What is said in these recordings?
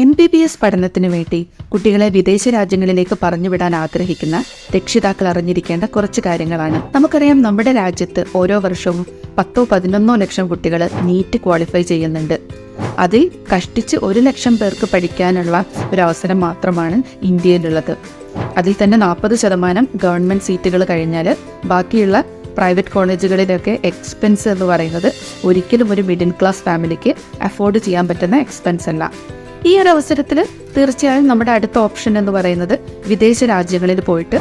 MBBS പഠനത്തിന് വേണ്ടി കുട്ടികളെ വിദേശ രാജ്യങ്ങളിലേക്ക് പറഞ്ഞുവിടാൻ ആഗ്രഹിക്കുന്ന രക്ഷിതാക്കൾ അറിഞ്ഞിരിക്കേണ്ട കുറച്ച് കാര്യങ്ങളാണ്. നമുക്കറിയാം, നമ്മുടെ രാജ്യത്ത് ഓരോ വർഷവും 10-11 ലക്ഷം കുട്ടികൾ നീറ്റ് ക്വാളിഫൈ ചെയ്യുന്നുണ്ട്. അതിൽ കഷ്ടിച്ച് 1 ലക്ഷം പേർക്ക് പഠിക്കാനുള്ള ഒരു അവസരം മാത്രമാണ് ഇന്ത്യയിലുള്ളത്. അതിൽ തന്നെ 40% ഗവൺമെൻറ് സീറ്റുകൾ കഴിഞ്ഞാൽ ബാക്കിയുള്ള പ്രൈവറ്റ് കോളേജുകളിലൊക്കെ എക്സ്പെൻസ് എന്ന് പറയുന്നത് ഒരിക്കലും ഒരു മിഡിൽ ക്ലാസ് ഫാമിലിക്ക് അഫോർഡ് ചെയ്യാൻ പറ്റുന്ന എക്സ്പെൻസ് അല്ല. ഈ ഒരു അവസരത്തിൽ തീർച്ചയായും നമ്മുടെ അടുത്ത ഓപ്ഷൻ എന്ന് പറയുന്നത് വിദേശ രാജ്യങ്ങളിൽ പോയിട്ട്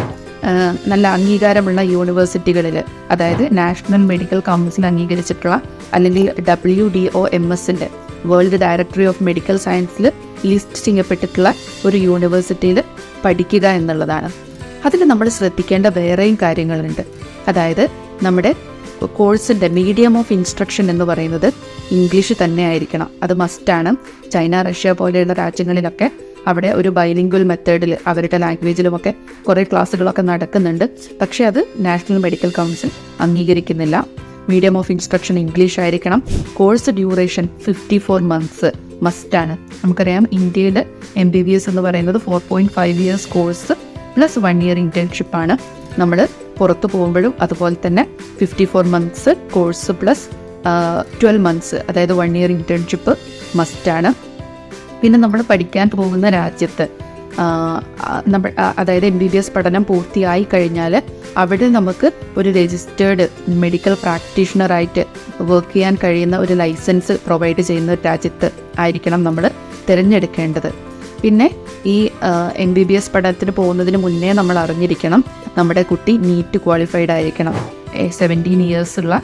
നല്ല അംഗീകാരമുള്ള യൂണിവേഴ്സിറ്റികളിൽ, അതായത് നാഷണൽ മെഡിക്കൽ കൗൺസിൽ അംഗീകരിച്ചിട്ടുള്ള അല്ലെങ്കിൽ WDOMSൻ്റെ വേൾഡ് ഡയറക്ടറി ഓഫ് മെഡിക്കൽ സയൻസിൽ ലിസ്റ്റ് ചെയ്യപ്പെട്ടിട്ടുള്ള ഒരു യൂണിവേഴ്സിറ്റിയിൽ പഠിക്കുക എന്നുള്ളതാണ്. അതിൽ നമ്മൾ ശ്രദ്ധിക്കേണ്ട വേറെയും കാര്യങ്ങളുണ്ട്. അതായത് നമ്മുടെ കോഴ്സിൻ്റെ മീഡിയം ഓഫ് ഇൻസ്ട്രക്ഷൻ എന്ന് പറയുന്നത് ഇംഗ്ലീഷ് തന്നെ ആയിരിക്കണം. അത് മസ്റ്റാണ്. ചൈന, റഷ്യ പോലെയുള്ള രാജ്യങ്ങളിലൊക്കെ അവിടെ ഒരു ബൈലിംഗ്വൽ മെത്തേഡിൽ അവരുടെ ലാംഗ്വേജിലുമൊക്കെ കുറേ ക്ലാസ്സുകളൊക്കെ നടക്കുന്നുണ്ട്. പക്ഷേ അത് നാഷണൽ മെഡിക്കൽ കൗൺസിൽ അംഗീകരിക്കുന്നില്ല. മീഡിയം ഓഫ് ഇൻസ്ട്രക്ഷൻ ഇംഗ്ലീഷ് ആയിരിക്കണം. കോഴ്സ് ഡ്യൂറേഷൻ 54 months മസ്റ്റാണ്. നമുക്കറിയാം, ഇന്ത്യയിൽ MBBS എന്ന് പറയുന്നത് 4.5 years കോഴ്സ് പ്ലസ് 1 year ഇൻറ്റേൺഷിപ്പാണ്. നമ്മൾ പുറത്തു പോകുമ്പോഴും അതുപോലെ തന്നെ 54 months കോഴ്സ് പ്ലസ് 12 months, അതായത് 1 year ഇൻറ്റേൺഷിപ്പ് മസ്റ്റാണ്. പിന്നെ നമ്മൾ പഠിക്കാൻ പോകുന്ന രാജ്യത്ത് അതായത് MBBS പഠനം പൂർത്തിയായി കഴിഞ്ഞാൽ അവിടെ നമുക്ക് ഒരു രജിസ്റ്റേർഡ് മെഡിക്കൽ പ്രാക്ടീഷണറായിട്ട് വർക്ക് ചെയ്യാൻ കഴിയുന്ന ഒരു ലൈസൻസ് പ്രൊവൈഡ് ചെയ്യുന്ന ഒരു രാജ്യത്ത് ആയിരിക്കണം നമ്മൾ തിരഞ്ഞെടുക്കേണ്ടത്. പിന്നെ ഈ MBBS പഠനത്തിന് പോകുന്നതിന് മുന്നേ നമ്മൾ അറിഞ്ഞിരിക്കണം, നമ്മുടെ കുട്ടി നീറ്റ് ക്വാളിഫൈഡ് ആയിരിക്കണം. 17 years ഉള്ള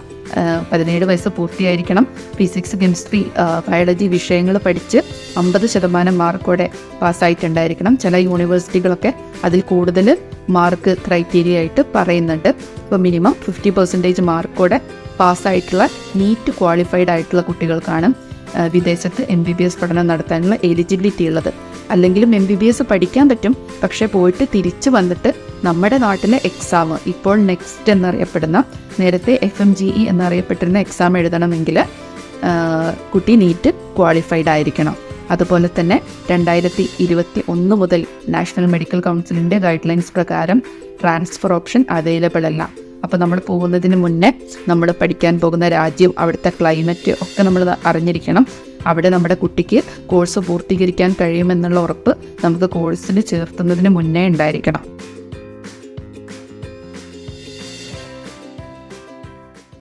17 വയസ്സ് പൂർത്തിയായിരിക്കണം. ഫിസിക്സ്, കെമിസ്ട്രി, ബയോളജി വിഷയങ്ങൾ പഠിച്ച് 50% മാർക്കോടെ പാസ്സായിട്ടുണ്ടായിരിക്കണം. ചില യൂണിവേഴ്സിറ്റികളൊക്കെ അതിൽ കൂടുതൽ മാർക്ക് ക്രൈറ്റീരിയ ആയിട്ട് പറയുന്നുണ്ട്. ഇപ്പോൾ മിനിമം 50% മാർക്കോടെ പാസ്സായിട്ടുള്ള നീറ്റ് ക്വാളിഫൈഡ് ആയിട്ടുള്ള കുട്ടികൾക്കാണ് വിദേശത്ത് MBBS പഠനം നടത്താനുള്ള എലിജിബിലിറ്റി ഉള്ളത്. അല്ലെങ്കിലും MBBS പഠിക്കാൻ പറ്റും, പക്ഷേ പോയിട്ട് തിരിച്ചു വന്നിട്ട് നമ്മുടെ നാട്ടിലെ എക്സാം, ഇപ്പോൾ നെക്സ്റ്റ് എന്നറിയപ്പെടുന്ന, നേരത്തെ FMGE എന്നറിയപ്പെട്ടിരുന്ന എക്സാം എഴുതണമെങ്കിൽ കുട്ടി നീറ്റ് ക്വാളിഫൈഡ് ആയിരിക്കണം. അതുപോലെ തന്നെ 2021 മുതൽ നാഷണൽ മെഡിക്കൽ കൗൺസിലിൻ്റെ ഗൈഡ് ലൈൻസ് പ്രകാരം ട്രാൻസ്ഫർ ഓപ്ഷൻ അവൈലബിൾ അല്ല. അപ്പോൾ നമ്മൾ പോകുന്നതിന് മുന്നേ നമ്മൾ പഠിക്കാൻ പോകുന്ന രാജ്യം, അവിടുത്തെ ക്ലൈമറ്റ് ഒക്കെ നമ്മൾ അറിഞ്ഞിരിക്കണം. അവിടെ നമ്മുടെ കുട്ടിക്ക് കോഴ്സ് പൂർത്തീകരിക്കാൻ കഴിയുമെന്നുള്ള ഉറപ്പ് നമുക്ക് കോഴ്സിന് ചേർത്തുന്നതിന് മുന്നേ ഉണ്ടായിരിക്കണം.